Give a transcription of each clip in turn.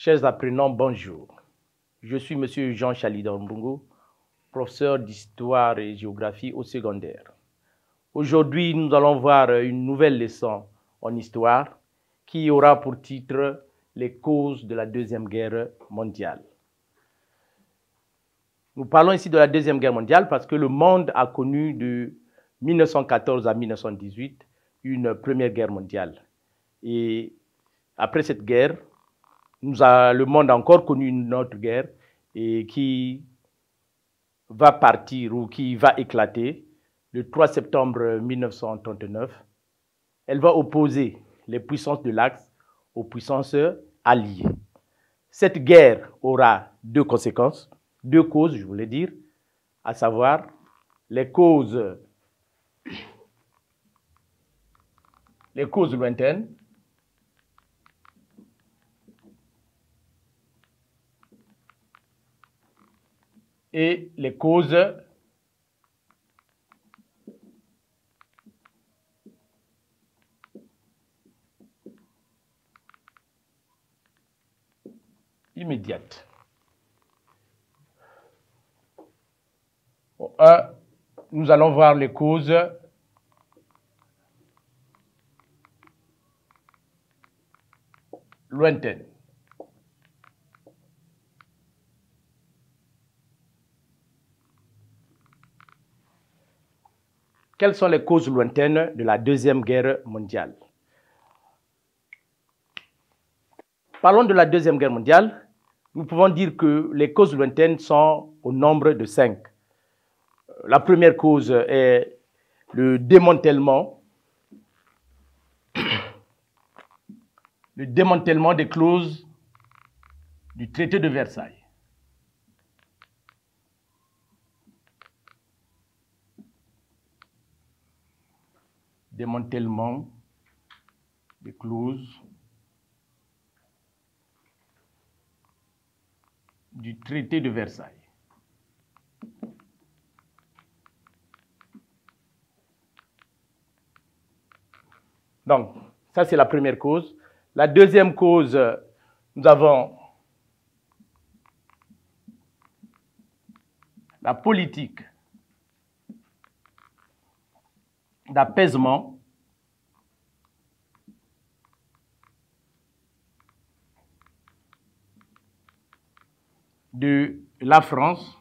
Chers apprenants, bonjour. Je suis M. Jean Chalidor Mbungo, professeur d'histoire et géographie au secondaire. Aujourd'hui, nous allons voir une nouvelle leçon en histoire qui aura pour titre les causes de la Deuxième Guerre mondiale. Nous parlons ici de la Deuxième Guerre mondiale parce que le monde a connu de 1914 à 1918 une Première Guerre mondiale. Et après cette guerre, le monde a encore connu une autre guerre et qui va partir ou qui va éclater le 3 septembre 1939. Elle va opposer les puissances de l'Axe aux puissances alliées. Cette guerre aura deux conséquences, deux causes, je voulais dire, à savoir les causes lointaines et les causes immédiates. Nous allons voir les causes lointaines. Quelles sont les causes lointaines de la Deuxième Guerre mondiale? Parlons de la Deuxième Guerre mondiale. Nous pouvons dire que les causes lointaines sont au nombre de 5. La première cause est le démantèlement des clauses du traité de Versailles. Démantèlement des clauses du traité de Versailles. Donc, ça c'est la première cause. La deuxième cause, nous avons la politique d'apaisement de la France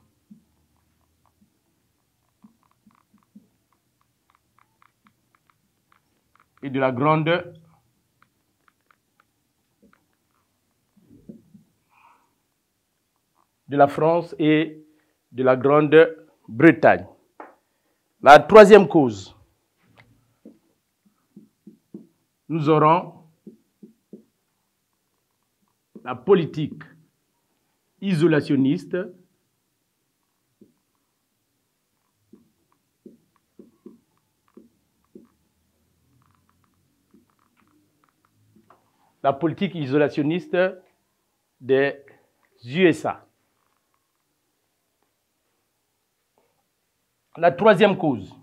et de la France et de la Grande-Bretagne. La troisième cause, nous aurons la politique isolationniste des USA. La troisième cause,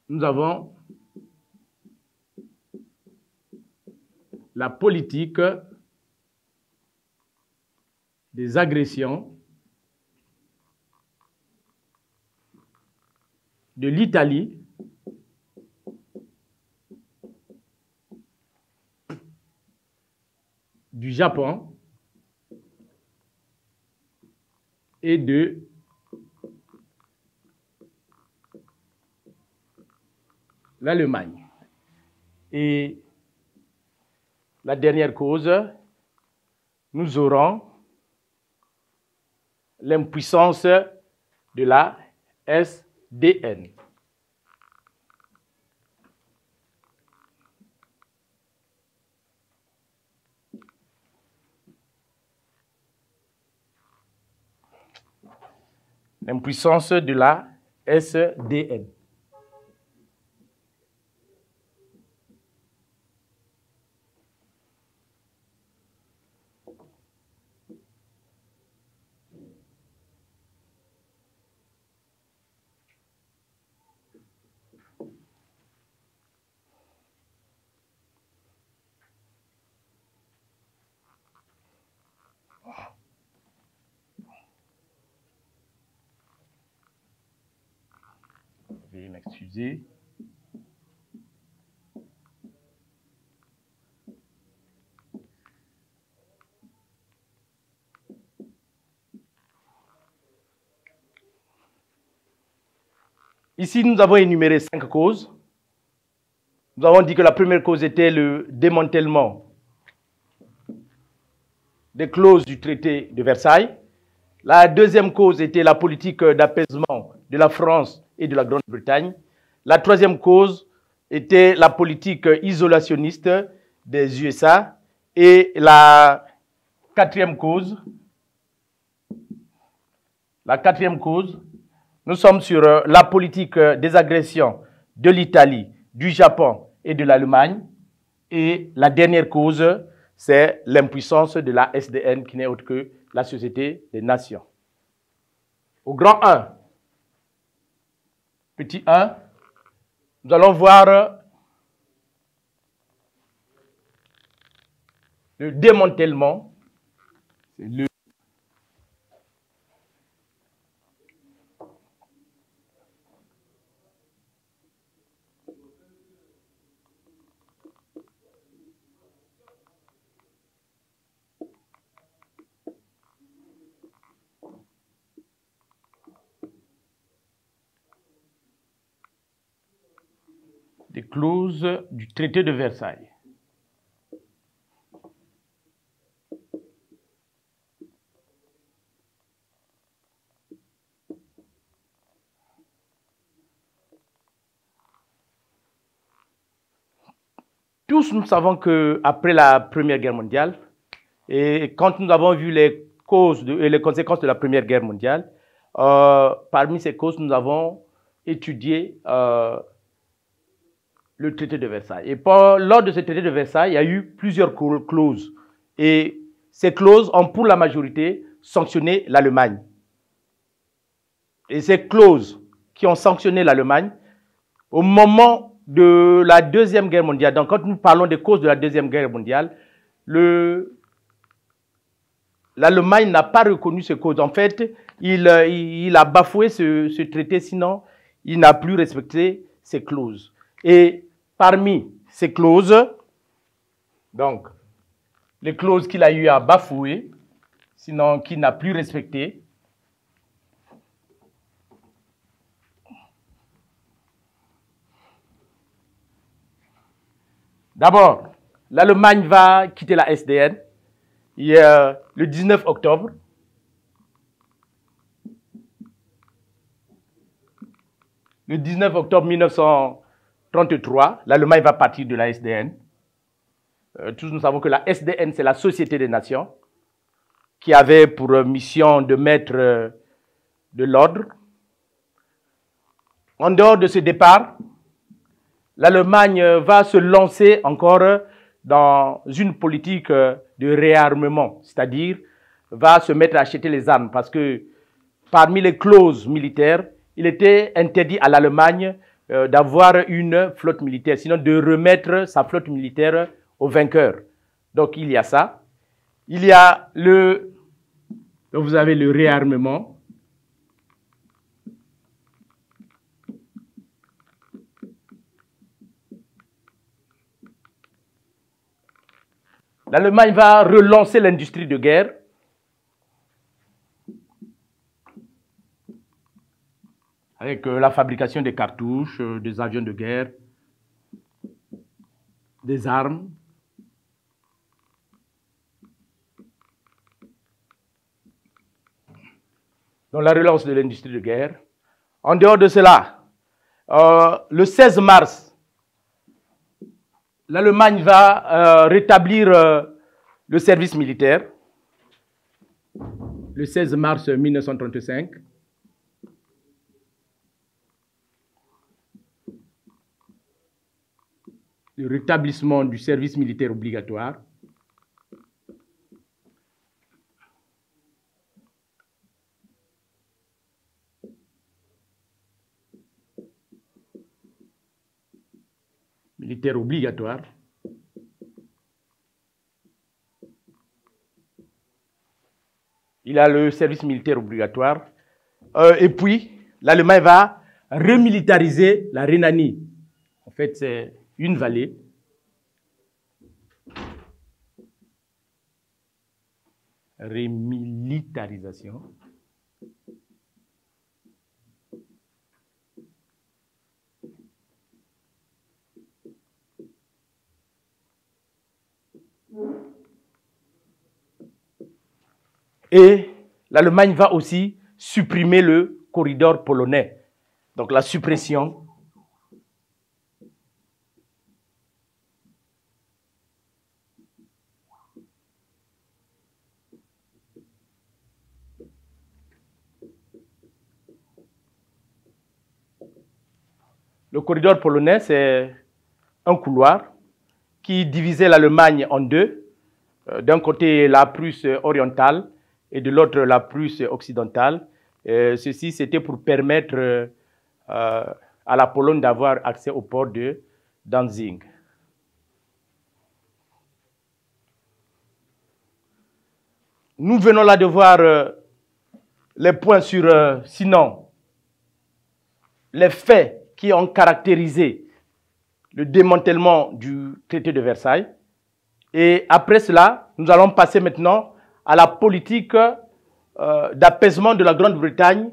nous avons la politique des agressions de l'Italie du Japon et de l'Allemagne. Et la dernière cause, nous aurons l'impuissance de la SDN. L'impuissance de la SDN. Excusez. Ici, nous avons énuméré 5 causes. Nous avons dit que la première cause était le démantèlement des clauses du traité de Versailles. La deuxième cause était la politique d'apaisement de la France et de la Grande-Bretagne. La troisième cause était la politique isolationniste des USA. Et la quatrième cause, nous sommes sur la politique des agressions de l'Italie, du Japon et de l'Allemagne. Et la dernière cause, c'est l'impuissance de la SDN, qui n'est autre que la Société des Nations. Au grand 1, petit 1, nous allons voir le démantèlement, c'est le des clauses du traité de Versailles. Tous nous savons qu'après la Première Guerre mondiale, et quand nous avons vu les causes et les conséquences de la Première Guerre mondiale, parmi ces causes, nous avons étudié le traité de Versailles. Et lors de ce traité de Versailles, il y a eu plusieurs clauses. Et ces clauses ont pour la majorité sanctionné l'Allemagne. Et ces clauses qui ont sanctionné l'Allemagne, au moment de la Deuxième Guerre mondiale, donc quand nous parlons des causes de la Deuxième Guerre mondiale, l'Allemagne n'a pas reconnu ces causes. En fait, il a bafoué ce traité, sinon il n'a plus respecté ces clauses. Et parmi ces clauses, donc, les clauses qu'il a eu à bafouer, sinon qu'il n'a plus respectées, d'abord, l'Allemagne va quitter la SDN le 19 octobre. Le 19 octobre 1933, l'Allemagne va partir de la SDN. Tous nous savons que la SDN, c'est la Société des Nations, qui avait pour mission de mettre de l'ordre. En dehors de ce départ, l'Allemagne va se lancer encore dans une politique de réarmement, c'est-à-dire va se mettre à acheter les armes, parce que parmi les clauses militaires, il était interdit à l'Allemagne d'avoir une flotte militaire, sinon de remettre sa flotte militaire aux vainqueurs. Donc il y a ça. Il y a donc vous avez le réarmement. L'Allemagne va relancer l'industrie de guerre. Avec la fabrication des cartouches, des avions de guerre, des armes. Donc la relance de l'industrie de guerre. En dehors de cela, le 16 mars, l'Allemagne va rétablir le service militaire. Le 16 mars 1935. Le rétablissement du service militaire obligatoire. Militaire obligatoire. Il a le service militaire obligatoire. Et puis, l'Allemagne va remilitariser la Rhénanie. En fait, c'est une vallée. Remilitarisation. Et l'Allemagne va aussi supprimer le corridor polonais. Donc la suppression Le corridor polonais, c'est un couloir qui divisait l'Allemagne en deux. D'un côté, la Prusse orientale et de l'autre, la Prusse occidentale. Ceci, c'était pour permettre à la Pologne d'avoir accès au port de Danzig. Nous venons là de voir les points sur, sinon, les faits qui ont caractérisé le démantèlement du traité de Versailles. Et après cela, nous allons passer maintenant à la politique d'apaisement de la Grande-Bretagne.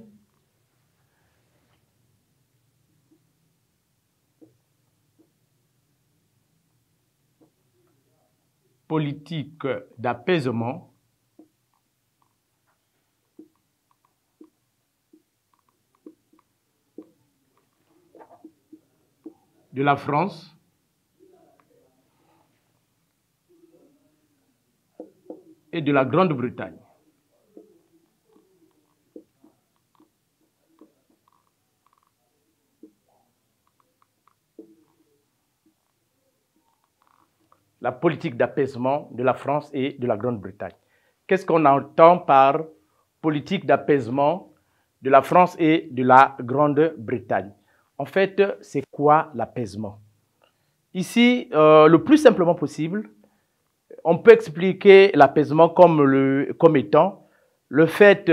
Politique d'apaisement de la France et de la Grande-Bretagne. La politique d'apaisement de la France et de la Grande-Bretagne. Qu'est-ce qu'on entend par politique d'apaisement de la France et de la Grande-Bretagne? En fait, c'est quoi l'apaisement? Ici, le plus simplement possible, on peut expliquer l'apaisement comme étant le fait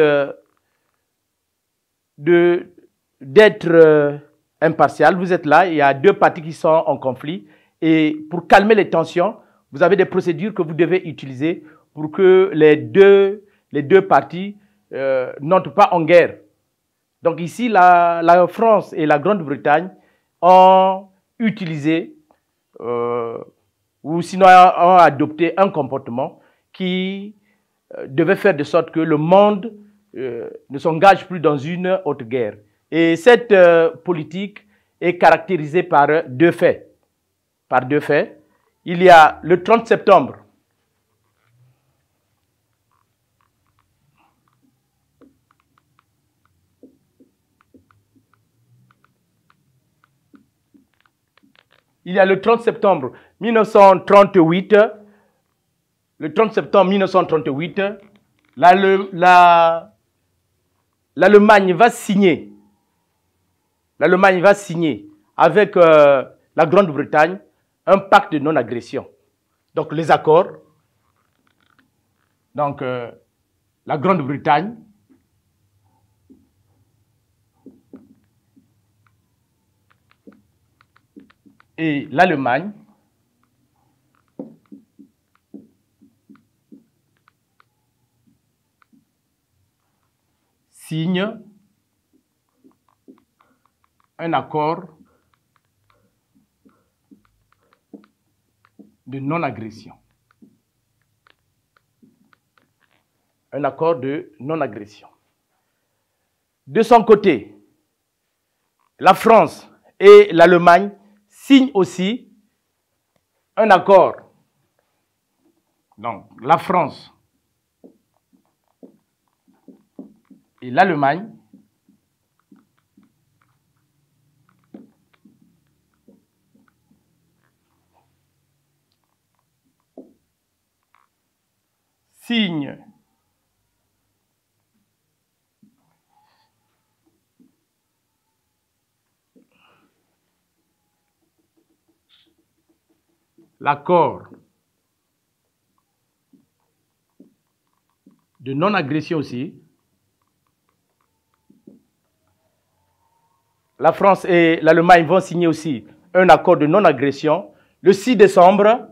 d'être impartial. Vous êtes là, il y a deux parties qui sont en conflit. Et pour calmer les tensions, vous avez des procédures que vous devez utiliser pour que les deux parties n'entrent pas en guerre. Donc ici, la France et la Grande-Bretagne ont utilisé ou sinon ont adopté un comportement qui devait faire de sorte que le monde ne s'engage plus dans une autre guerre. Et cette politique est caractérisée par deux faits. Il y a le 30 septembre. Il y a le 30 septembre 1938. Le 30 septembre 1938, l'Allemagne va signer. L'Allemagne va signer avec la Grande-Bretagne un pacte de non-agression. Donc les accords. Donc la Grande-Bretagne et l'Allemagne signent un accord de non-agression. Un accord de non-agression. De son côté, la France et l'Allemagne signent aussi un accord. Donc, la France et l'Allemagne signent l'accord de non-agression aussi la France et l'Allemagne vont signer aussi un accord de non-agression le 6 décembre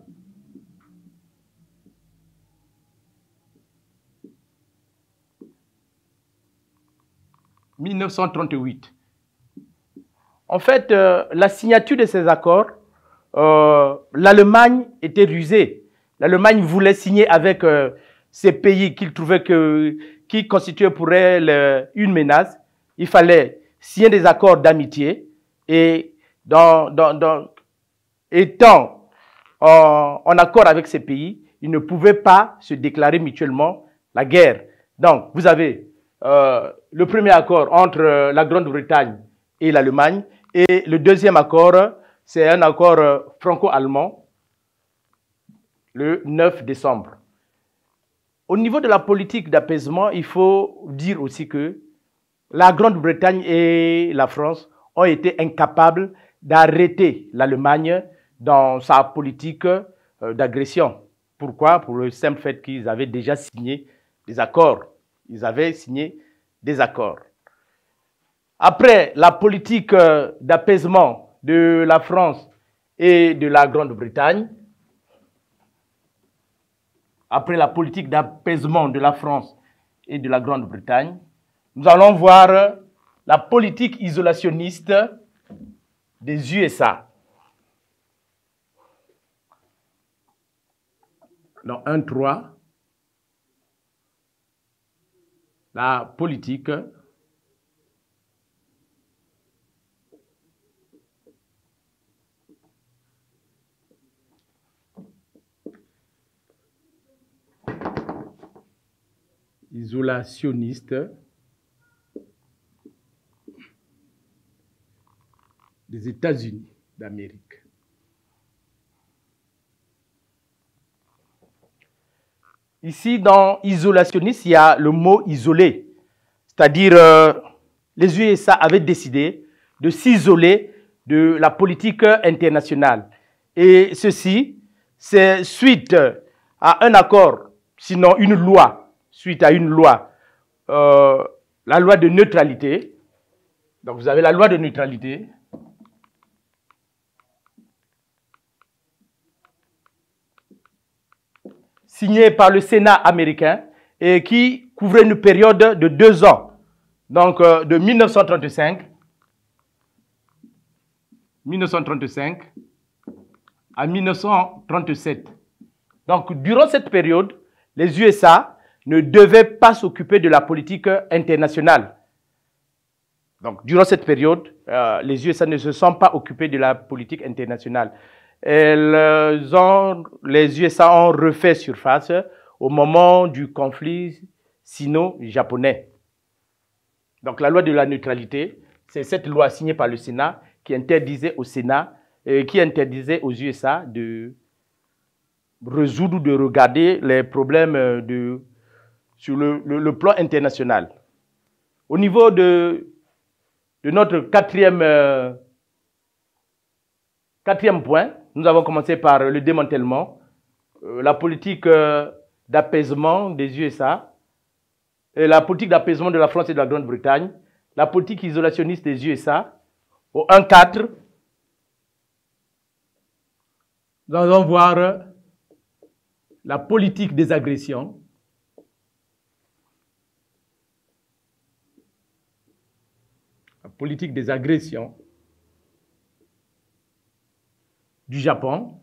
1938. En fait, la signature de ces accords, l'Allemagne était rusée. L'Allemagne voulait signer avec ces pays qu'il trouvait qui constituaient pour elle une menace. Il fallait signer des accords d'amitié et étant en accord avec ces pays, ils ne pouvaient pas se déclarer mutuellement la guerre. Donc, vous avez le premier accord entre la Grande-Bretagne et l'Allemagne, et le deuxième accord, c'est un accord franco-allemand, le 9 décembre. Au niveau de la politique d'apaisement, il faut dire aussi que la Grande-Bretagne et la France ont été incapables d'arrêter l'Allemagne dans sa politique d'agression. Pourquoi? Pour le simple fait qu'ils avaient déjà signé des accords. Ils avaient signé des accords. Après la politique d'apaisement de la France et de la Grande-Bretagne, après la politique d'apaisement de la France et de la Grande-Bretagne, nous allons voir la politique isolationniste des USA. Dans 1.3, la politique isolationniste des États-Unis d'Amérique. Ici, dans isolationniste, il y a le mot isolé, c'est-à-dire les USA avaient décidé de s'isoler de la politique internationale. Et ceci, c'est suite à un accord, sinon une loi, suite à une loi, la loi de neutralité. Donc vous avez la loi de neutralité. Signée par le Sénat américain et qui couvrait une période de 2 ans. Donc de 1935 à 1937. Donc durant cette période, les USA ne devaient pas s'occuper de la politique internationale. Donc durant cette période, les USA ne se sont pas occupés de la politique internationale. Les USA ont refait surface au moment du conflit sino-japonais. Donc la loi de la neutralité, c'est cette loi signée par le Sénat qui interdisait au Sénat, qui interdisait aux USA de résoudre ou de regarder les problèmes sur le plan international. Au niveau de notre quatrième point, nous avons commencé par le démantèlement, la politique d'apaisement des USA, et la politique d'apaisement de la France et de la Grande-Bretagne, la politique isolationniste des USA. Au 1.4, nous allons voir la politique des agressions. La politique des agressions du Japon,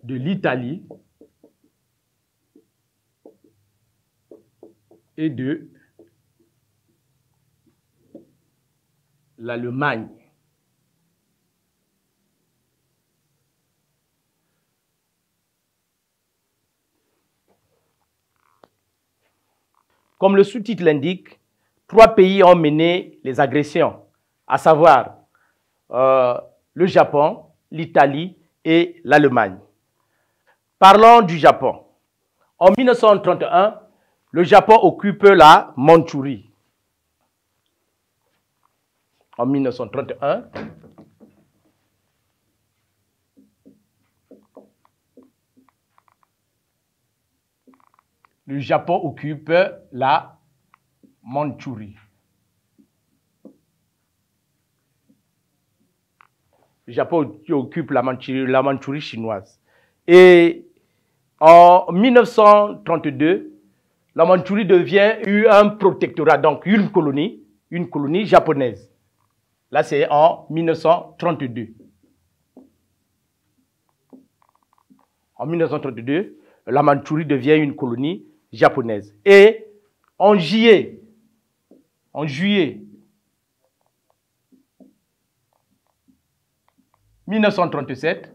de l'Italie et de l'Allemagne. Comme le sous-titre l'indique, 3 pays ont mené les agressions, à savoir le Japon, l'Italie et l'Allemagne. Parlons du Japon. En 1931, le Japon occupe la Mandchourie. En 1931, le Japon occupe la Mandchourie. Le Japon occupe la Mandchourie chinoise. Et en 1932, la Mandchourie devient un protectorat, donc une colonie japonaise. Là, c'est en 1932. En 1932, la Mandchourie devient une colonie japonaise. Et en juillet 1937,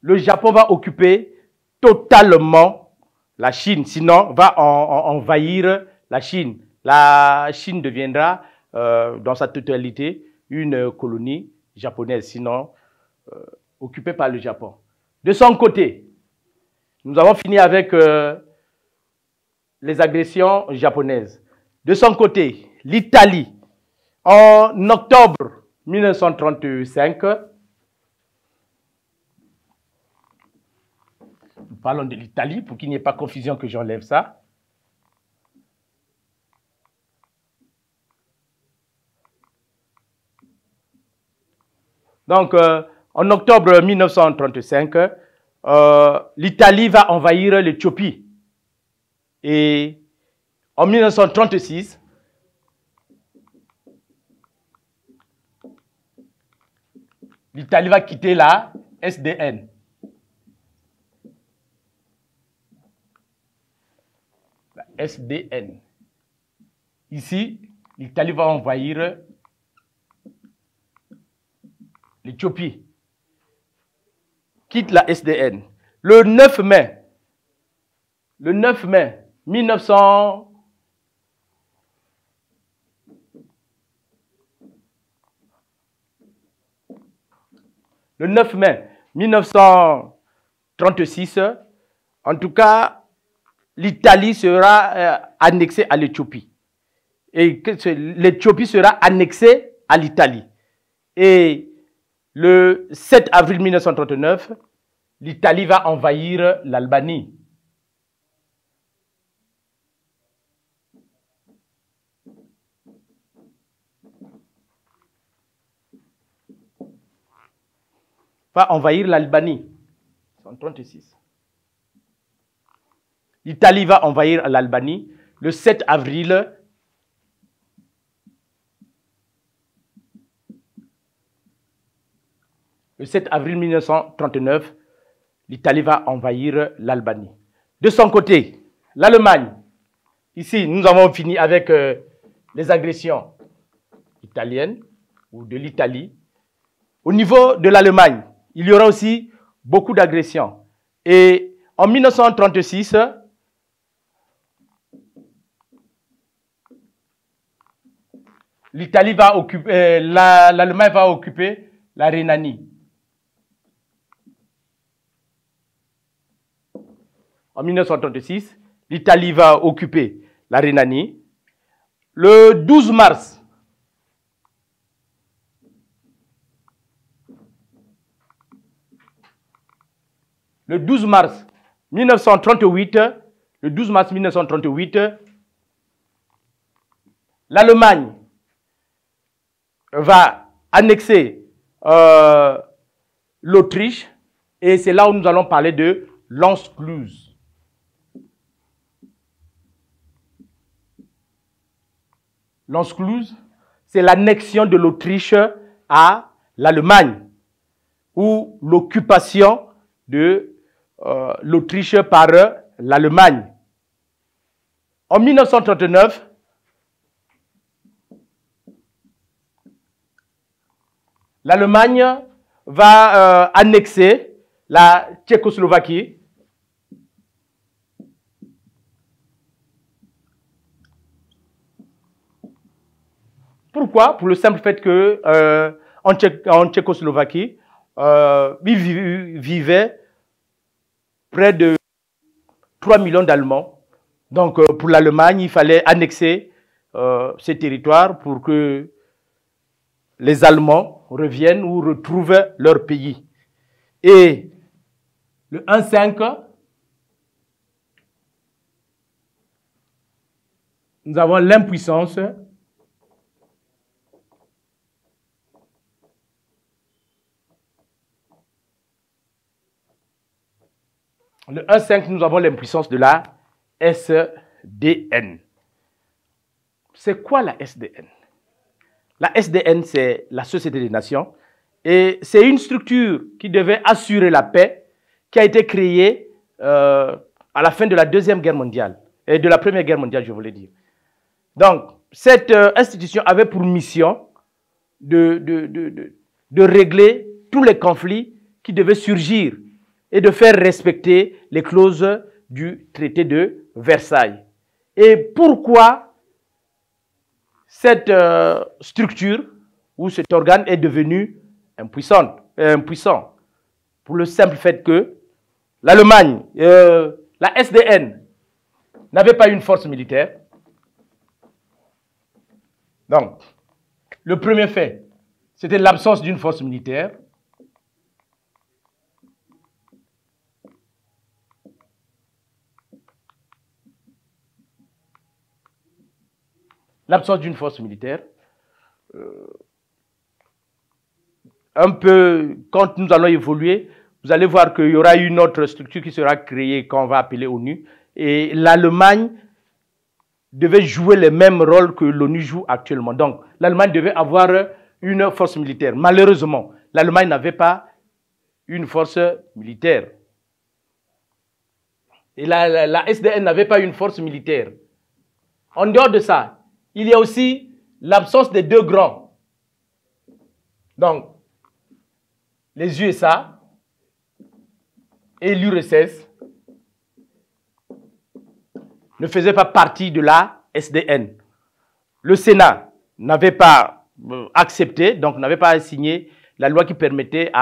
le Japon va occuper totalement la Chine, sinon va envahir la Chine. La Chine deviendra dans sa totalité une colonie japonaise, sinon occupée par le Japon. De son côté, nous avons fini avec les agressions japonaises. De son côté, l'Italie, en octobre 1935, nous parlons de l'Italie pour qu'il n'y ait pas confusion que j'enlève ça. Donc, en octobre 1935, l'Italie va envahir l'Éthiopie. Et en 1936, l'Italie va quitter la SDN. La SDN. Ici, l'Italie va envahir l'Éthiopie. Quitte la SDN. Le 9 mai 1936, en tout cas, l'Italie sera annexée à l'Éthiopie. Et l'Éthiopie sera annexée à l'Italie. Et le 7 avril 1939, l'Italie va envahir l'Albanie. Va envahir l'Albanie. 1936. L'Italie va envahir l'Albanie le 7 avril. Le 7 avril 1939, l'Italie va envahir l'Albanie. De son côté, l'Allemagne. Ici, nous avons fini avec les agressions italiennes ou de l'Italie. Au niveau de l'Allemagne, il y aura aussi beaucoup d'agressions. Et en 1936, l'Italie va occuper, l'Allemagne va occuper la Rhénanie. En 1936, l'Italie va occuper la Rhénanie. Le 12 mars, le 12 mars 1938, l'Allemagne va annexer l'Autriche et c'est là où nous allons parler de l'Anschluss. L'Anschluss, c'est l'annexion de l'Autriche à l'Allemagne ou l'occupation de l'Autriche par l'Allemagne. En 1939, l'Allemagne va annexer la Tchécoslovaquie. Pourquoi? Pour le simple fait que en Tchécoslovaquie, il vivait près de 3 millions d'Allemands. Donc, pour l'Allemagne, il fallait annexer ces territoires pour que les Allemands reviennent ou retrouvent leur pays. Et le 1-5, nous avons l'impuissance. Le 1,5, nous avons l'impuissance de la SDN. C'est quoi la SDN? La SDN, c'est la Société des Nations. Et c'est une structure qui devait assurer la paix, qui a été créée à la fin de la Deuxième Guerre mondiale, et de la Première Guerre mondiale, je voulais dire. Donc, cette institution avait pour mission de régler tous les conflits qui devaient surgir et de faire respecter les clauses du traité de Versailles. Et pourquoi cette structure ou cet organe est devenu impuissant? Pour le simple fait que l'Allemagne, la SDN, n'avait pas une force militaire. Donc, le premier fait, c'était l'absence d'une force militaire. L'absence d'une force militaire. Un peu, quand nous allons évoluer, vous allez voir qu'il y aura une autre structure qui sera créée qu'on va appeler ONU. Et l'Allemagne devait jouer le même rôle que l'ONU joue actuellement. Donc, l'Allemagne devait avoir une force militaire. Malheureusement, l'Allemagne n'avait pas une force militaire. Et la SDN n'avait pas une force militaire. En dehors de ça, il y a aussi l'absence des deux grands. Donc, les USA et l'URSS ne faisaient pas partie de la SDN. Le Sénat n'avait pas accepté, donc n'avait pas signé la loi qui permettait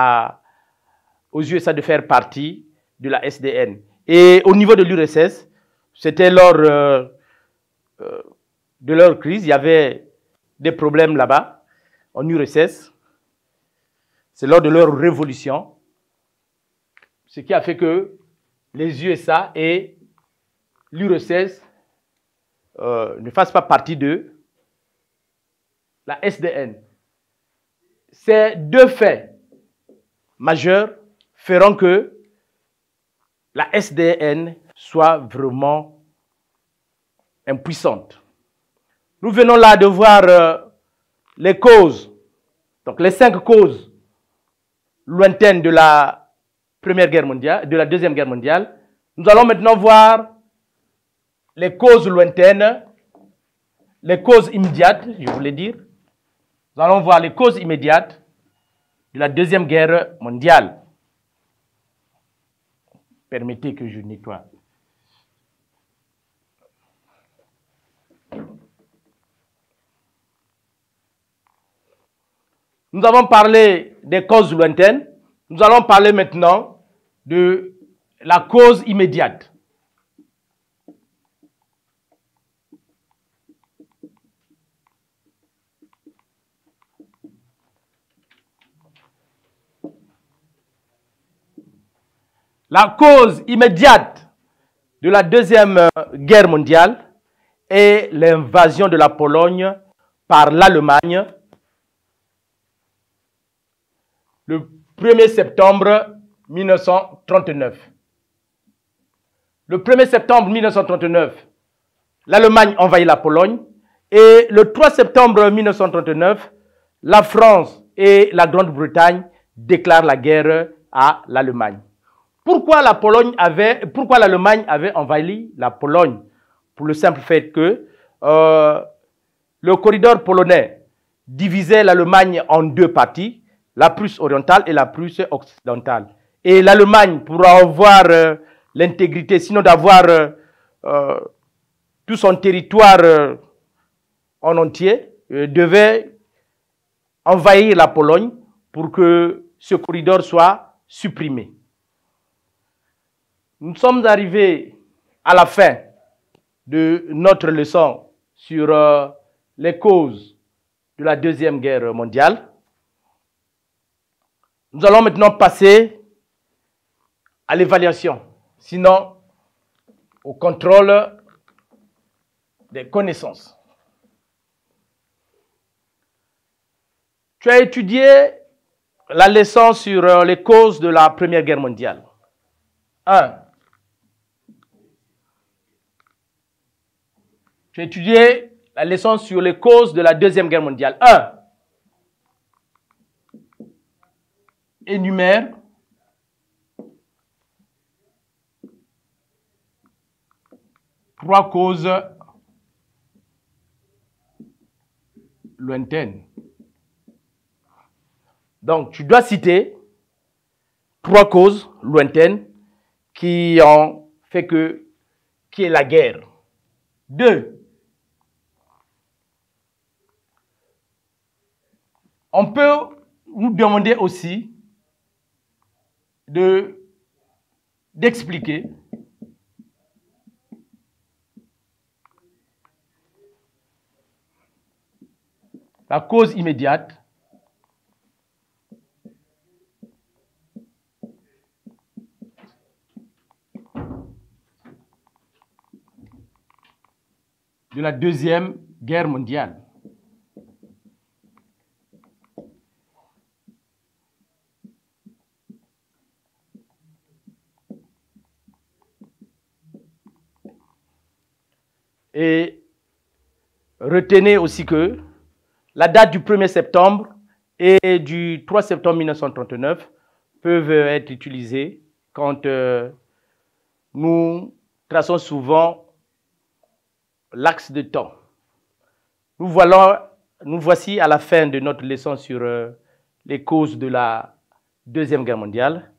aux USA de faire partie de la SDN. Et au niveau de l'URSS, c'était lors de leur crise, il y avait des problèmes là-bas, en URSS. C'est lors de leur révolution, ce qui a fait que les USA et l'URSS ne fassent pas partie de la SDN. Ces deux faits majeurs feront que la SDN soit vraiment impuissante. Nous venons là de voir les causes, donc les 5 causes lointaines de la Première Guerre mondiale, de la Deuxième Guerre mondiale. Nous allons maintenant voir les causes lointaines, les causes immédiates, je voulais dire. Nous allons voir les causes immédiates de la Deuxième Guerre mondiale. Permettez que je nettoie. Nous avons parlé des causes lointaines. Nous allons parler maintenant de la cause immédiate. La cause immédiate de la Deuxième Guerre mondiale est l'invasion de la Pologne par l'Allemagne le 1er septembre 1939. Le 1er septembre 1939, l'Allemagne envahit la Pologne et le 3 septembre 1939, la France et la Grande-Bretagne déclarent la guerre à l'Allemagne. Pourquoi l'Allemagne avait envahi la Pologne? Pour le simple fait que le corridor polonais divisait l'Allemagne en deux parties, la Prusse orientale et la Prusse occidentale. Et l'Allemagne, pour avoir l'intégrité, sinon d'avoir tout son territoire en entier, devait envahir la Pologne pour que ce corridor soit supprimé. Nous sommes arrivés à la fin de notre leçon sur les causes de la Deuxième Guerre mondiale. Nous allons maintenant passer à l'évaluation, sinon au contrôle des connaissances. Tu as étudié la leçon sur les causes de la Première Guerre mondiale. 1. Tu as étudié la leçon sur les causes de la Deuxième Guerre mondiale. 1. Énumère trois causes lointaines. Donc, tu dois citer trois causes lointaines qui ont fait qui est la guerre. 2. On peut nous demander aussi d'expliquer la cause immédiate de la Deuxième Guerre mondiale. Et retenez aussi que la date du 1er septembre et du 3 septembre 1939 peuvent être utilisées quand nous traçons souvent l'axe de temps. Nous voici à la fin de notre leçon sur les causes de la Deuxième Guerre mondiale.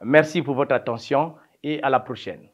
Merci pour votre attention et à la prochaine.